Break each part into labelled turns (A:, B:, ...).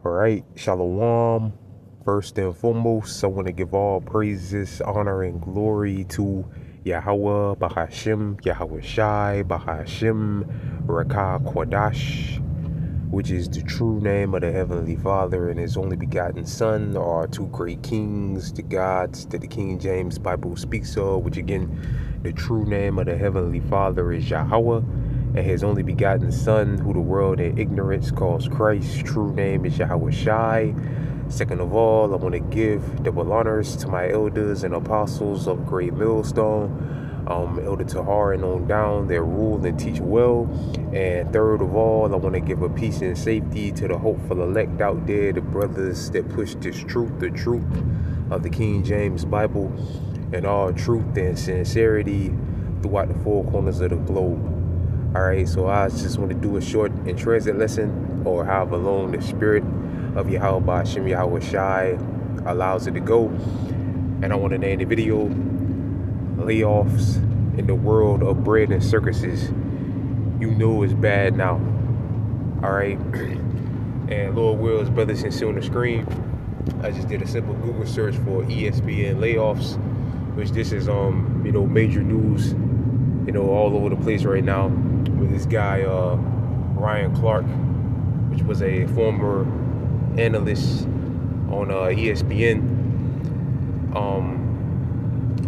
A: All right, Shalom. First and foremost, I want to give all praises, honor, and glory to Yahweh, Bahashim, Yahweh Shai, Bahashim, Rakah Kwadash, which is the true name of the Heavenly Father and His only begotten Son. There are two great kings, the gods that the King James Bible speaks of, which again, the true name of the Heavenly Father is Yahweh, and His only begotten Son, who the world in ignorance calls Christ. True name is Yahweh Shai. Second of all, I want to give double honors to my elders and apostles of Great Millstone, Elder Tahar and on down, their rule and teach well. And third of all, I want to give a peace and safety to the hopeful elect out there, the brothers that push this truth, the truth of the King James Bible, and all truth and sincerity throughout the four corners of the globe. All right, so I just want to do a short in transit lesson, or however long the spirit of Yahweh Hashem Yahweh Shai allows it to go. And I want to name the video Layoffs in the World of Bread and Circuses. You know it's bad now. All right. And Lord wills, brothers can see on the screen, I just did a simple Google search for ESPN layoffs, which this is major news, all over the place right now, with this guy Ryan Clark, which was a former analyst on ESPN.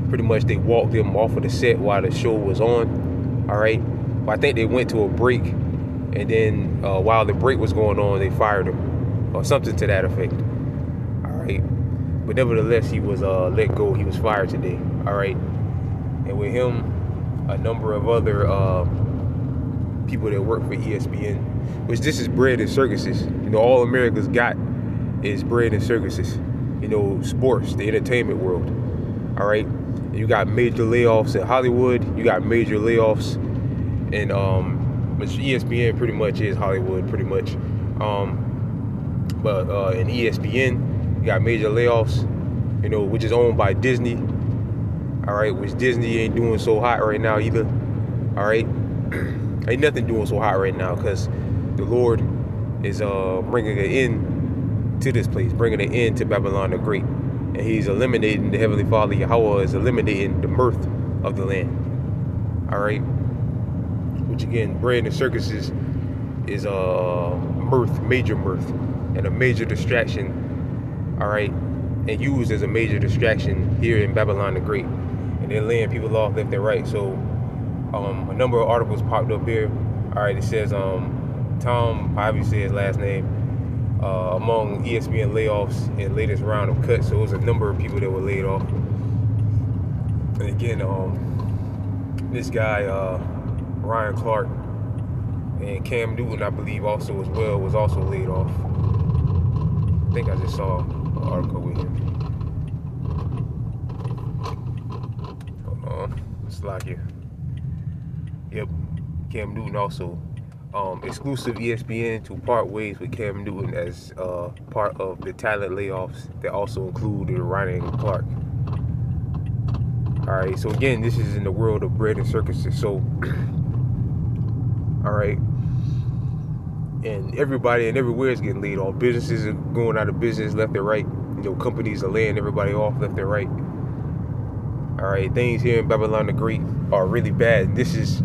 A: Pretty much they walked him off of the set while the show was on. All right, but I think they went to a break, and then while the break was going on, they fired him or something to that effect. All right, but nevertheless, he was let go. He was fired today. All right, and with him, a number of other people that work for ESPN, which this is bread and circuses. All America's got is bread and circuses. Sports, the entertainment world. All right, you got major layoffs in Hollywood. You got major layoffs in which ESPN pretty much is Hollywood, pretty much. But in ESPN, you got major layoffs. Which is owned by Disney. All right, which Disney ain't doing so hot right now either. All right, ain't nothing doing so hot right now because the Lord is bringing an end to this place, bringing an end to Babylon the Great, and He's eliminating, the Heavenly Father Yahweh is eliminating the mirth of the land. All right, which again, bread and circuses is mirth, major mirth, and a major distraction. All right, and used as a major distraction here in Babylon the Great. And they're laying people off left and right. So a number of articles popped up here. All right, it says Tom, however you say his last name, among ESPN layoffs in latest round of cuts. So it was a number of people that were laid off. And again, this guy Ryan Clark and Cam Newton, I believe, also as well, was also laid off. I think I just saw an article with him. Slack here. Yep, Cam Newton also. Exclusive ESPN to part ways with Cam Newton as part of the talent layoffs that also included Ryan Clark. All right, so again, this is in the world of bread and circuses. So, all right, and everybody and everywhere is getting laid off. Businesses are going out of business left and right. Companies are laying everybody off left and right. All right, things here in Babylon the Great are really bad. This is,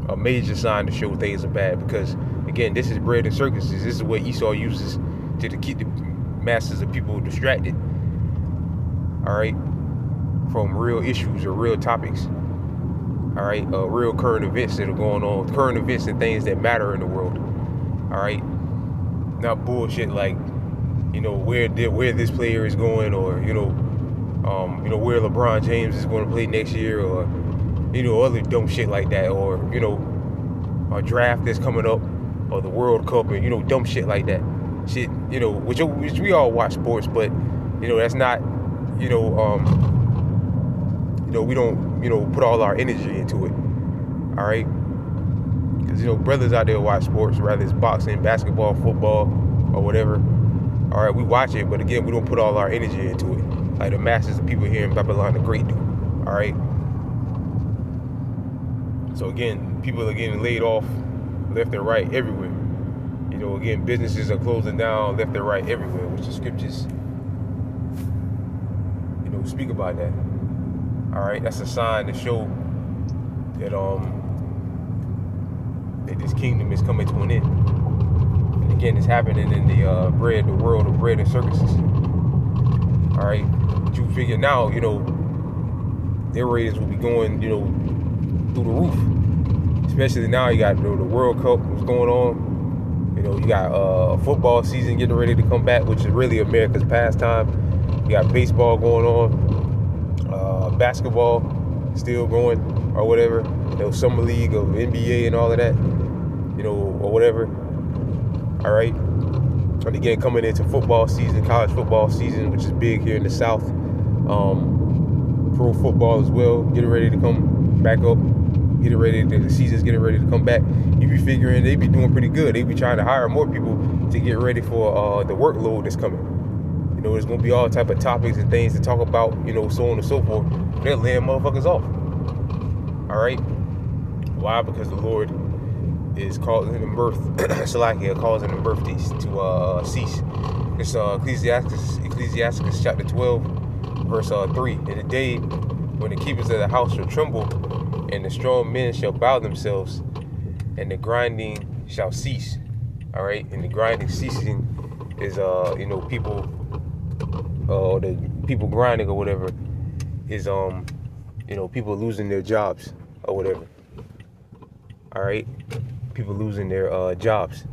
A: a major sign to show things are bad because, again, this is bread and circuses. This is what Esau uses to keep the masses of people distracted. All right, from real issues or real topics. All right, real current events that are going on, current events and things that matter in the world. All right, not bullshit like, where this player is going, or where LeBron James is going to play next year, or other dumb shit like that, or a draft that's coming up, or the World Cup, and dumb shit like that. Shit, which we all watch sports, but that's not, we don't put all our energy into it. All right, because brothers out there watch sports, whether it's boxing, basketball, football, or whatever. All right, we watch it, but again, we don't put all our energy into it like the masses of people here in Babylon the Great do. All right. So again, people are getting laid off left and right everywhere. Again, businesses are closing down left and right everywhere, which the scriptures, speak about that. All right, that's a sign to show that that this kingdom is coming to an end. And again, it's happening in the world of bread and circuses. All right, but you figure now, their ratings will be going, through the roof. Especially now, you got the World Cup was going on. You got football season getting ready to come back, which is really America's pastime. You got baseball going on, basketball still going, or whatever. Summer league of NBA and all of that, or whatever. All right. And again, coming into football season, college football season, which is big here in the South. Pro football as well, getting ready to come back up. The season's getting ready to come back. You be figuring they be doing pretty good. They be trying to hire more people to get ready for the workload that's coming. There's gonna be all type of topics and things to talk about, so on and so forth. They're laying motherfuckers off. All right. Why? Because the Lord is causing the birth, causing the birth to cease. It's Ecclesiastes chapter 12, verse 3. In the day when the keepers of the house shall tremble, and the strong men shall bow themselves, and the grinding shall cease. All right, and the grinding ceasing is people, the people grinding or whatever is people losing their jobs or whatever. All right, people losing their jobs.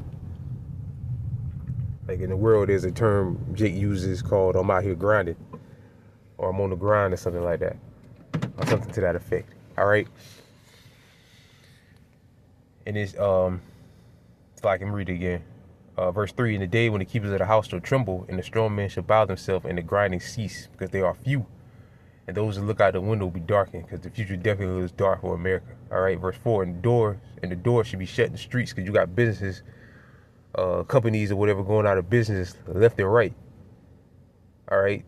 A: Like in the world, there's a term Jake uses called "I'm out here grinding," or "I'm on the grind," or something like that, or something to that effect. All right. And it's if I can read it again. Verse 3, in the day when the keepers of the house shall tremble, and the strong men shall bow themselves, and the grinding cease, because they are few. And those that look out the window will be darkened, because the future definitely looks dark for America. All right, verse 4, and the doors should be shut in the streets, because you got businesses, companies or whatever going out of business left and right. All right.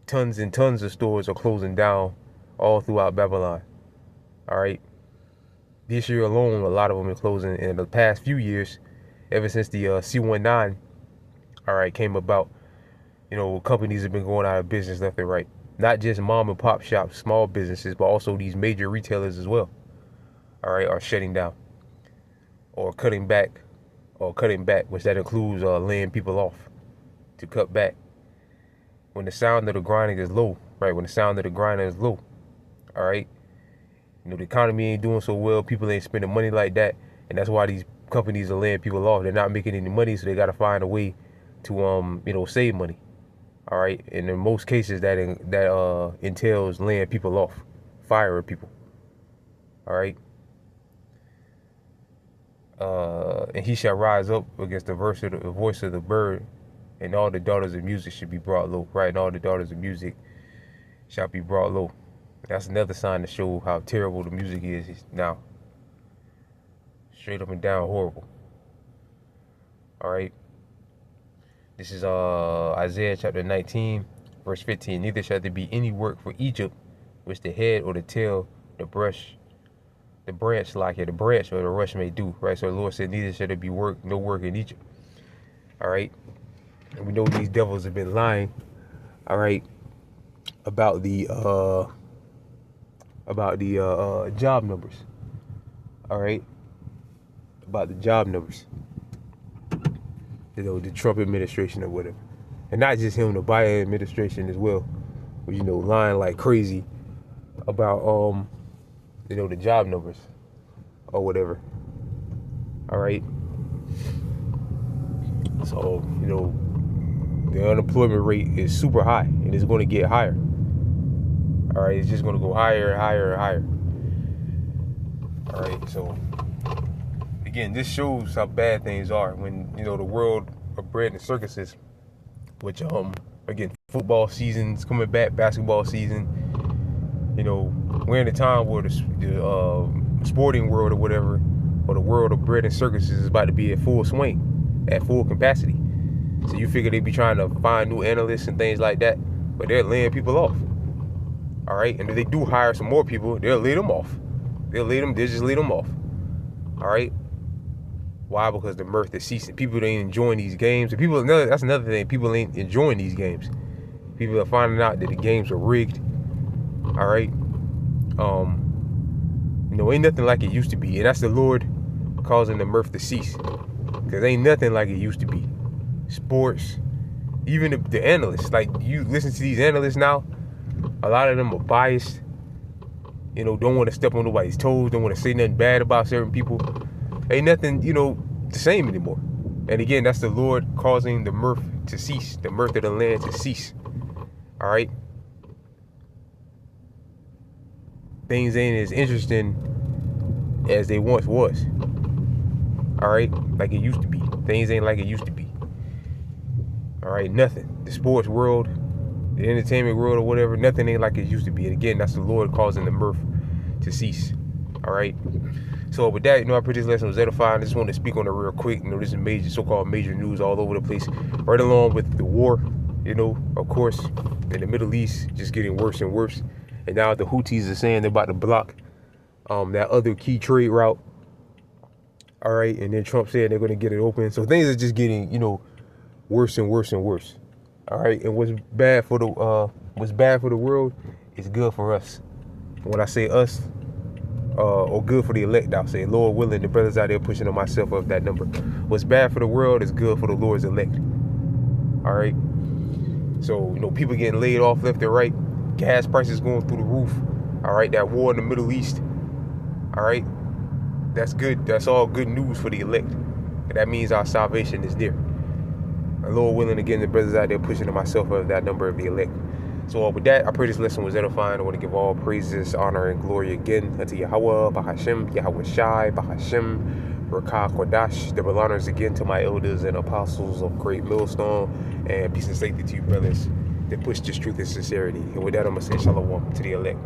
A: Tons and tons of stores are closing down all throughout Babylon. All right. This year alone, a lot of them are closing. In the past few years, ever since the C19, all right, came about, companies have been going out of business left and right. Not just mom and pop shops, small businesses, but also these major retailers as well. All right, are shutting down or cutting back, which that includes laying people off to cut back. When the sound of the grinding is low, right? When the sound of the grinding is low, all right. The economy ain't doing so well. People ain't spending money like that, and that's why these companies are laying people off. They're not making any money, so they got to find a way to save money. All right, and in most cases, that entails laying people off, firing people. All right. And he shall rise up against the voice of the bird, and all the daughters of music should be brought low. Right, and all the daughters of music shall be brought low. That's another sign to show how terrible the music is now. Straight up and down horrible. All right. This is Isaiah chapter 19, verse 15. Neither shall there be any work for Egypt, which the head or the tail, the branch or the rush may do. Right. So the Lord said, neither shall there be no work in Egypt. All right. And we know these devils have been lying. All right. About the job numbers. All right. About the job numbers. The Trump administration or whatever. And not just him, the Biden administration as well. Lying like crazy about the job numbers or whatever. All right. So, the unemployment rate is super high, and it's going to get higher. All right, it's just going to go higher and higher and higher. All right, so again, this shows how bad things are when the world of bread and circuses, which again, football season's coming back, basketball season. We're in a time where the sporting world or whatever, or the world of bread and circuses is about to be at full swing, at full capacity. So you figure they be trying to find new analysts and things like that, but they're laying people off. All right, and if they do hire some more people, they'll lay them off. They'll just lay them off. All right. Why? Because the mirth is ceasing. People ain't enjoying these games. And that's another thing. People ain't enjoying these games. People are finding out that the games are rigged. All right. Ain't nothing like it used to be. And that's the Lord causing the mirth to cease. Because ain't nothing like it used to be. Sports, even the analysts. Like, you listen to these analysts now, a lot of them are biased. Don't want to step on nobody's toes. Don't want to say nothing bad about certain people. Ain't nothing, the same anymore. And again, that's the Lord causing the mirth to cease. The mirth of the land to cease. All right. Things ain't as interesting as they once was. All right. Like it used to be. Things ain't like it used to be. All right. Nothing. The sports world, the entertainment world or whatever, nothing ain't like it used to be. And again, that's the Lord causing the mirth to cease. All right. So with that, I put this lesson was edifying. I just want to speak on it real quick. This is major, so-called major news all over the place. Right along with the war, of course, in the Middle East, just getting worse and worse. And now the Houthis are saying they're about to block that other key trade route. All right. And then Trump said they're going to get it open. So things are just getting, worse and worse and worse. All right. And what's bad for the world is good for us. When I say us, or good for the elect, I'll say, Lord willing, the brothers out there pushing on myself up that number. What's bad for the world is good for the Lord's elect. All right. So, people getting laid off left and right. Gas prices going through the roof. All right. That war in the Middle East. All right. That's good. That's all good news for the elect. And that means our salvation is near. And Lord willing, again, the brothers out there pushing on myself up that number of the elect. So with that, I pray this lesson was edifying. I want to give all praises, honor, and glory again unto Yahweh, Bahashem, Yahweh Shai, Bahashem, Rakah Kodash. Double honors again to my elders and apostles of Great Millstone. And peace and safety to you, brothers, that push this truth and sincerity. And with that, I'm going to say shalom to the elect.